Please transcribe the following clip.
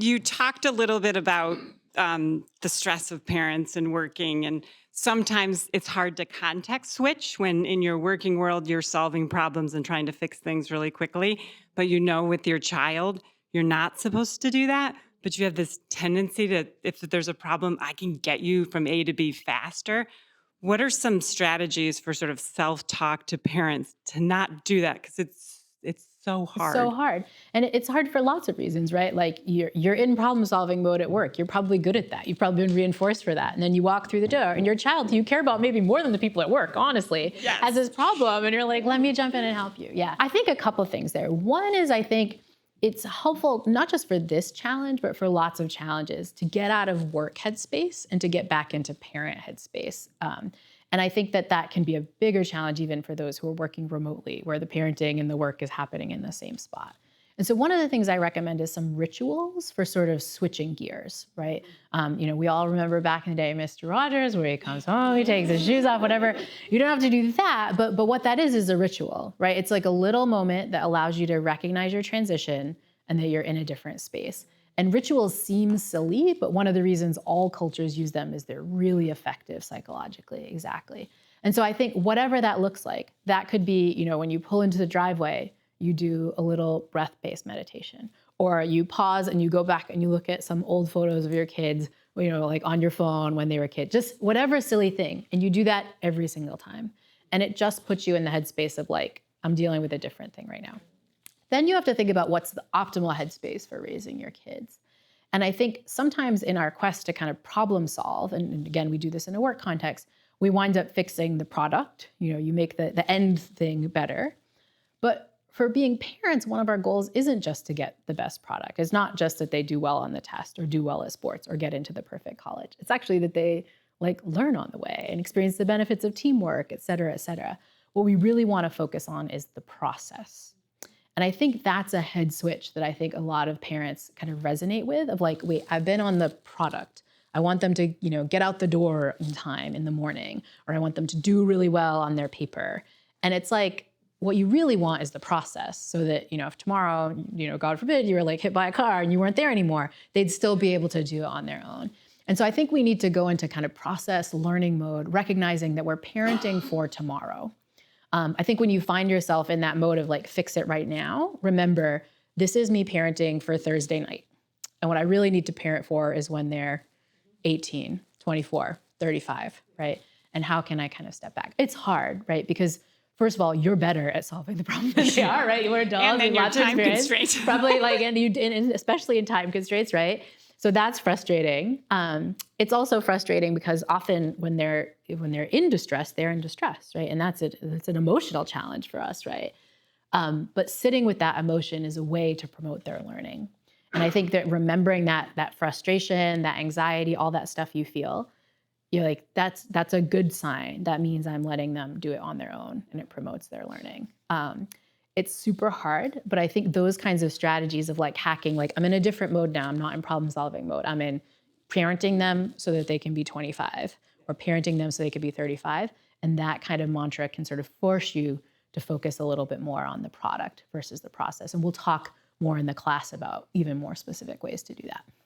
You talked a little bit about the stress of parents and working, and sometimes it's hard to context switch when in your working world you're solving problems and trying to fix things really quickly. But with your child, you're not supposed to do that. But you have this tendency to, if there's a problem, I can get you from A to B faster. What are some strategies for sort of self-talk to parents to not do that? Because it's so It's so hard. hard. And it's hard for lots of reasons, right? Like you're in problem solving mode at work. You're probably good at that. You've probably been reinforced for that. And then you walk through the door and your child, who you care about maybe more than the people at work, honestly, has Yes. this problem and you're like, let me jump in and help you. Yeah. I think a couple of things there. One is I think it's helpful, not just for this challenge, but for lots of challenges to get out of work headspace and to get back into parent headspace. And I think that that can be a bigger challenge even for those who are working remotely, where the parenting and the work is happening in the same spot. And so one of the things I recommend is some rituals for sort of switching gears, right? We all remember back in the day, Mr. Rogers, where he comes home, he takes his shoes off, whatever. You don't have to do that, but what that is a ritual, right? It's like a little moment that allows you to recognize your transition and that you're in a different space. And rituals seem silly, but one of the reasons all cultures use them is they're really effective psychologically, exactly. And so I think whatever that looks like, that could be, when you pull into the driveway, you do a little breath-based meditation, or you pause and you go back and you look at some old photos of your kids, like on your phone when they were kids, just whatever silly thing. And you do that every single time. And it just puts you in the headspace of like, I'm dealing with a different thing right now. Then you have to think about what's the optimal headspace for raising your kids. And I think sometimes in our quest to kind of problem solve, and again, we do this in a work context, we wind up fixing the product. You make the end thing better. But for being parents, one of our goals isn't just to get the best product. It's not just that they do well on the test or do well at sports or get into the perfect college. It's actually that they learn on the way and experience the benefits of teamwork, et cetera, et cetera. What we really want to focus on is the process. And I think that's a head switch that I think a lot of parents kind of resonate with of like, wait, I've been on the product. I want them to, get out the door in time in the morning, or I want them to do really well on their paper. And it's like, what you really want is the process so that, if tomorrow, God forbid, you were hit by a car and you weren't there anymore, they'd still be able to do it on their own. And so I think we need to go into kind of process learning mode, recognizing that we're parenting for tomorrow. I think when you find yourself in that mode of fix it right now, remember, this is me parenting for Thursday night. And what I really need to parent for is when they're 18, 24, 35, right? And how can I kind of step back? It's hard, right? Because first of all, you're better at solving the problem than they are, right? You were adults, And then your time constraints. Probably and especially in time constraints, right? So that's frustrating. It's also frustrating because often when they're in distress, they're in distress, right? And that's an emotional challenge for us, right? But sitting with that emotion is a way to promote their learning. And I think that remembering that frustration, that anxiety, all that stuff you feel, you're like, that's a good sign. That means I'm letting them do it on their own, and it promotes their learning. It's super hard, but I think those kinds of strategies of hacking, I'm in a different mode now. I'm not in problem solving mode. I'm in parenting them so that they can be 25 or parenting them so they could be 35. And that kind of mantra can sort of force you to focus a little bit more on the product versus the process. And we'll talk more in the class about even more specific ways to do that.